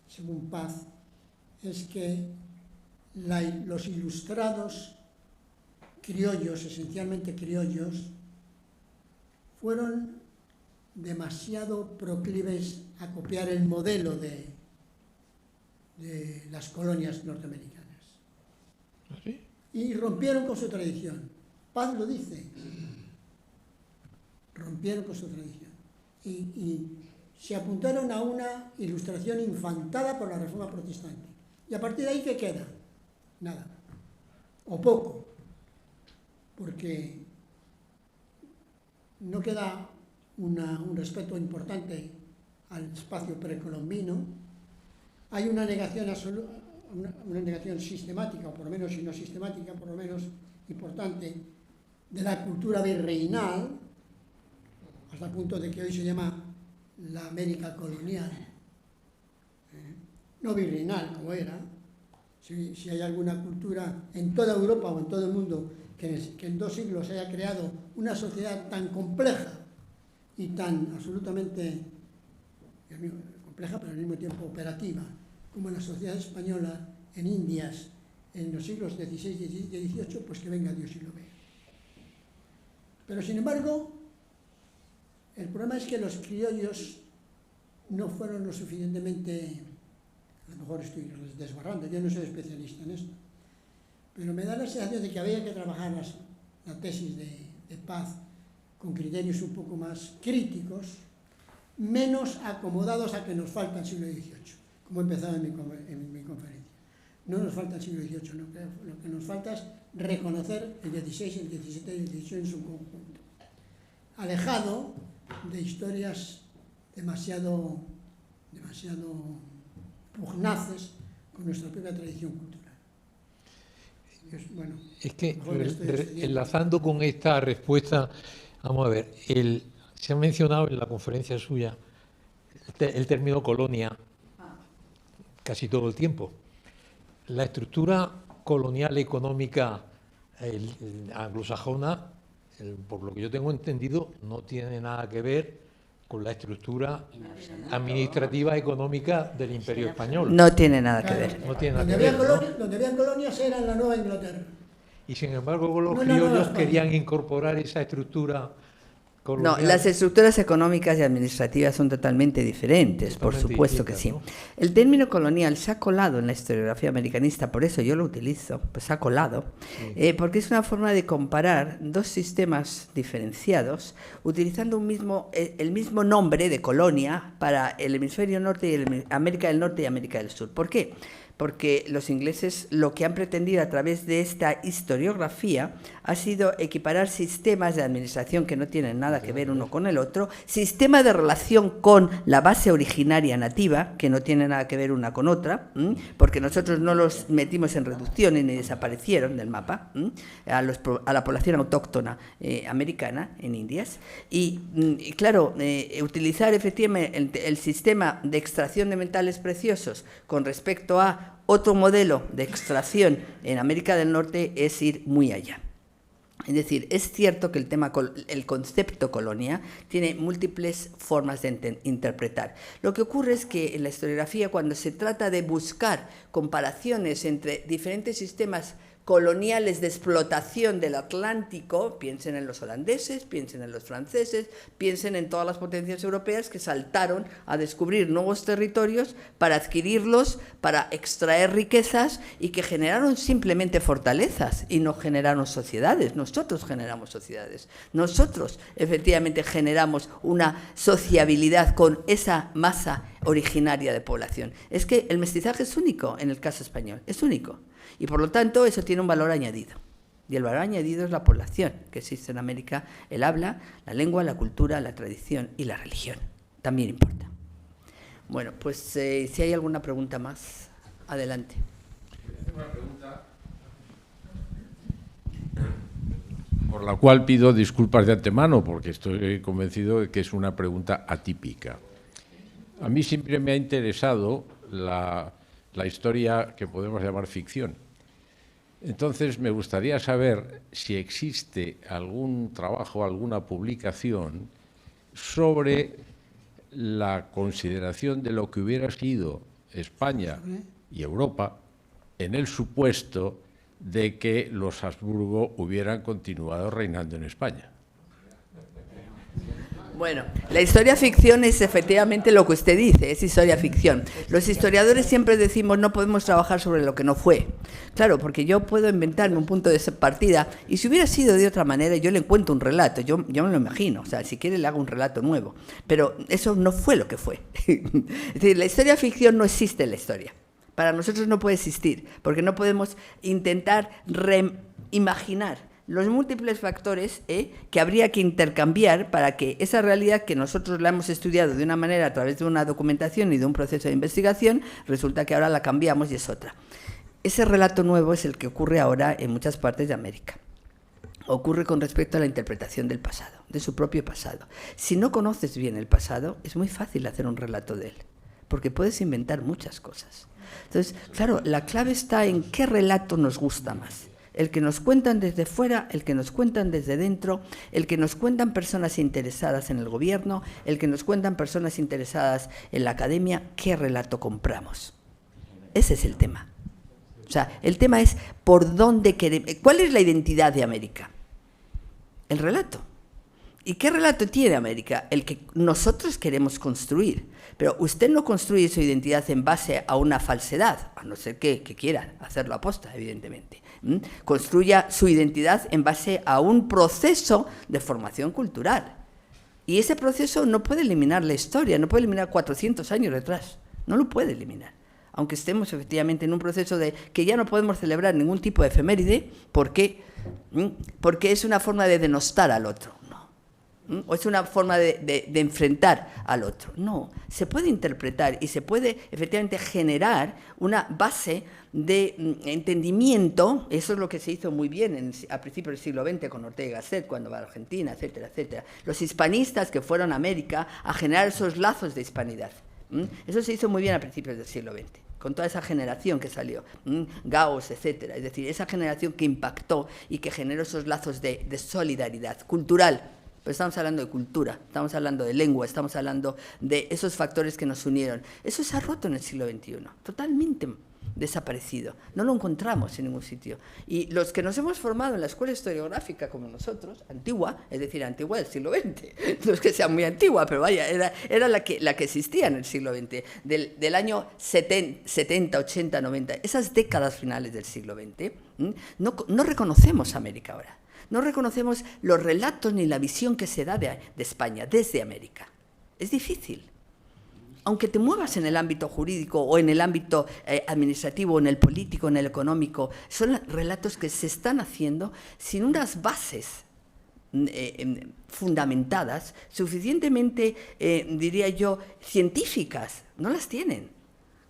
según Paz, es que los ilustrados criollos, esencialmente criollos, fueron demasiado proclives a copiar el modelo de las colonias norteamericanas. ¿Sí? Y rompieron con su tradición. Paz lo dice. Rompieron con su tradición. Y se apuntaron a una ilustración infantada por la Reforma Protestante. Y a partir de ahí, ¿qué queda? Nada. O poco. Porque no queda un respeto importante al espacio precolombino. Hay una negación absoluta, una negación sistemática, o por lo menos, si no sistemática, por lo menos importante, de la cultura virreinal, hasta el punto de que hoy se llama la América colonial. No virreinal, como era. Si hay alguna cultura en toda Europa o en todo el mundo que en 2 siglos haya creado una sociedad tan compleja y tan absolutamente compleja, pero al mismo tiempo operativa, como la sociedad española en Indias en los siglos XVI y XVIII, pues que venga Dios y lo vea. Pero sin embargo, el problema es que los criollos no fueron lo suficientemente, a lo mejor estoy desbarrando, yo no soy especialista en esto, pero me da la sensación de que había que trabajar la tesis de Paz con criterios un poco más críticos, menos acomodados a que nos falta el siglo XVIII, como he empezado en mi conferencia. No nos falta el siglo XVIII, lo que nos falta es reconocer el XVI, el XVII y el XVIII en su conjunto, alejado de historias demasiado pugnaces con nuestra propia tradición cultural. Bueno, es que, enlazando con esta respuesta, vamos a ver, se ha mencionado en la conferencia suya el término colonia casi todo el tiempo. La estructura colonial económica anglosajona, por lo que yo tengo entendido, no tiene nada que ver con la estructura administrativa económica del Imperio Español. No tiene nada que ver. No tiene nada que ver, ¿no? Donde habían colonias era en la Nueva Inglaterra. Y sin embargo los criollos querían incorporar esa estructura colonial. No, las estructuras económicas y administrativas son totalmente diferentes, por supuesto que sí. ¿No? El término colonial se ha colado en la historiografía americanista, por eso yo lo utilizo, pues se ha colado, porque es una forma de comparar dos sistemas diferenciados utilizando el mismo nombre de colonia para el hemisferio norte y América del Norte y América del Sur. ¿Por qué? Porque los ingleses lo que han pretendido a través de esta historiografía ha sido equiparar sistemas de administración que no tienen nada que ver uno con el otro, sistema de relación con la base originaria nativa, que no tiene nada que ver una con otra, porque nosotros no los metimos en reducciones ni desaparecieron del mapa, a la población autóctona americana en Indias, y claro, utilizar efectivamente el sistema de extracción de metales preciosos con respecto a otro modelo de extracción en América del Norte es ir muy allá. Es decir, es cierto que el concepto colonia tiene múltiples formas de interpretar. Lo que ocurre es que en la historiografía, cuando se trata de buscar comparaciones entre diferentes sistemas coloniales de explotación del Atlántico, piensen en los holandeses, piensen en los franceses, piensen en todas las potencias europeas que saltaron a descubrir nuevos territorios para adquirirlos, para extraer riquezas y que generaron simplemente fortalezas y no generaron sociedades. Nosotros generamos sociedades. Nosotros efectivamente generamos una sociabilidad con esa masa originaria de población. Es que el mestizaje es único en el caso español, es único. Y por lo tanto eso tiene un valor añadido. Y el valor añadido es la población que existe en América, el habla, la lengua, la cultura, la tradición y la religión. También importa. Bueno, pues si hay alguna pregunta más, adelante. por la cual pido disculpas de antemano, porque estoy convencido de que es una pregunta atípica. A mí siempre me ha interesado la historia que podemos llamar ficción. Entonces, me gustaría saber si existe algún trabajo, alguna publicación sobre la consideración de lo que hubiera sido España y Europa en el supuesto de que los Habsburgo hubieran continuado reinando en España. Bueno, la historia ficción es efectivamente lo que usted dice, es historia ficción. Los historiadores siempre decimos no podemos trabajar sobre lo que no fue. Claro, porque yo puedo inventarme un punto de partida y si hubiera sido de otra manera yo le encuentro un relato, yo me lo imagino, o sea, si quiere le hago un relato nuevo, pero eso no fue lo que fue. Es decir, la historia ficción no existe en la historia. Para nosotros no puede existir, porque no podemos intentar reimaginar los múltiples factores que habría que intercambiar para que esa realidad que nosotros la hemos estudiado de una manera a través de una documentación y de un proceso de investigación, resulta que ahora la cambiamos y es otra. Ese relato nuevo es el que ocurre ahora en muchas partes de América. Ocurre con respecto a la interpretación del pasado, de su propio pasado. Si no conoces bien el pasado, es muy fácil hacer un relato de él, porque puedes inventar muchas cosas. Entonces, claro, la clave está en qué relato nos gusta más. El que nos cuentan desde fuera, el que nos cuentan desde dentro, el que nos cuentan personas interesadas en el gobierno, el que nos cuentan personas interesadas en la academia, ¿qué relato compramos? Ese es el tema. O sea, el tema es por dónde queremos. ¿Cuál es la identidad de América? El relato. ¿Y qué relato tiene América? El que nosotros queremos construir. Pero usted no construye su identidad en base a una falsedad, a no ser que quiera hacerlo aposta, evidentemente. Construya su identidad en base a un proceso de formación cultural. Y ese proceso no puede eliminar la historia, no puede eliminar 400 años detrás, no lo puede eliminar. Aunque estemos efectivamente en un proceso de que ya no podemos celebrar ningún tipo de efeméride, porque es una forma de denostar al otro. O es una forma de enfrentar al otro. No, se puede interpretar y se puede efectivamente generar una base de entendimiento. Eso es lo que se hizo muy bien a principios del siglo XX con Ortega y Gasset, cuando va a Argentina, etcétera, etcétera. Los hispanistas que fueron a América a generar esos lazos de hispanidad. Eso se hizo muy bien a principios del siglo XX. Con toda esa generación que salió, Gauss, etcétera. Es decir, esa generación que impactó y que generó esos lazos de solidaridad cultural. Pero estamos hablando de cultura, estamos hablando de lengua, estamos hablando de esos factores que nos unieron. Eso se ha roto en el siglo XXI, totalmente desaparecido. No lo encontramos en ningún sitio. Y los que nos hemos formado en la escuela historiográfica como nosotros, antigua, es decir, antigua del siglo XX, no es que sea muy antigua, pero vaya, era la que existía en el siglo XX, del año 70, 80, 90, esas décadas finales del siglo XX, no reconocemos a América ahora. No reconocemos los relatos ni la visión que se da de España desde América. Es difícil. Aunque te muevas en el ámbito jurídico o en el ámbito administrativo, en el político, en el económico, son relatos que se están haciendo sin unas bases fundamentadas, suficientemente, diría yo, científicas. No las tienen.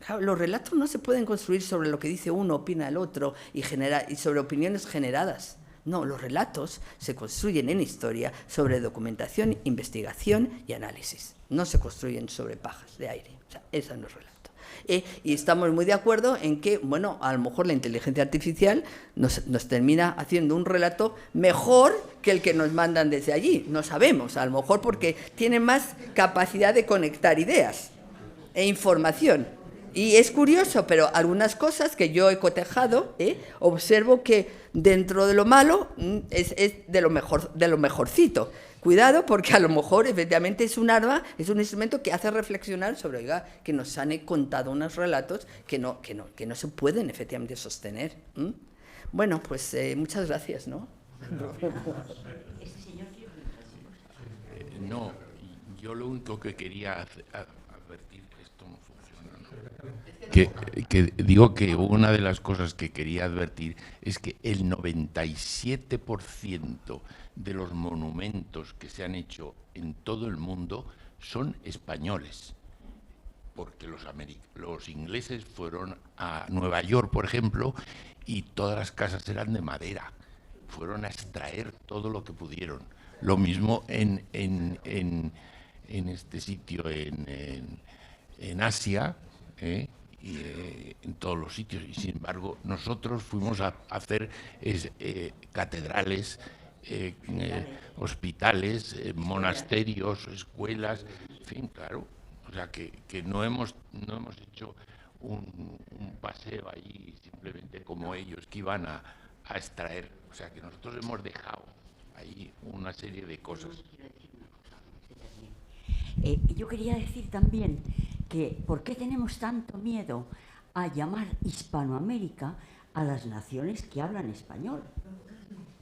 Claro, los relatos no se pueden construir sobre lo que dice uno, opina el otro y sobre opiniones generadas. No, los relatos se construyen en historia sobre documentación, investigación y análisis. No se construyen sobre pajas de aire. O sea, ese no es relato. Y estamos muy de acuerdo en que, bueno, a lo mejor la inteligencia artificial nos termina haciendo un relato mejor que el que nos mandan desde allí. No sabemos, a lo mejor porque tiene más capacidad de conectar ideas e información. Y es curioso, pero algunas cosas que yo he cotejado, observo que dentro de lo malo es de lo mejorcito. Cuidado, porque a lo mejor efectivamente es un arma, es un instrumento que hace reflexionar sobre, oiga, que nos han contado unos relatos que no se pueden efectivamente sostener. Bueno, pues muchas gracias, ¿no? No, yo lo único que quería advertir, esto no funciona, ¿no? Que digo que una de las cosas que quería advertir es que el 97% de los monumentos que se han hecho en todo el mundo son españoles. porque los ingleses fueron a Nueva York, por ejemplo, y todas las casas eran de madera. Fueron a extraer todo lo que pudieron. Lo mismo en este sitio, en Asia, y en todos los sitios. Y sin embargo, nosotros fuimos a hacer catedrales, hospitales, monasterios, escuelas, en fin, claro. O sea, que no hemos hecho un paseo allí simplemente como ellos, que iban a extraer. O sea, que nosotros hemos dejado ahí una serie de cosas. Yo quería decir también que ¿por qué tenemos tanto miedo a llamar Hispanoamérica a las naciones que hablan español?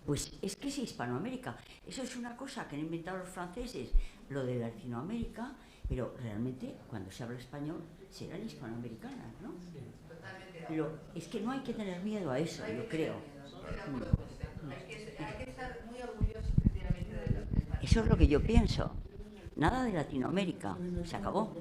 Pues es que es Hispanoamérica. Eso es una cosa que han inventado los franceses, lo de Latinoamérica, pero realmente cuando se habla español serán hispanoamericanas, ¿no? Pero es que no hay que tener miedo a eso, yo creo. Hay que estar muy orgullosos efectivamente de los españoles. Eso es lo que yo pienso. Nada de Latinoamérica. Se acabó.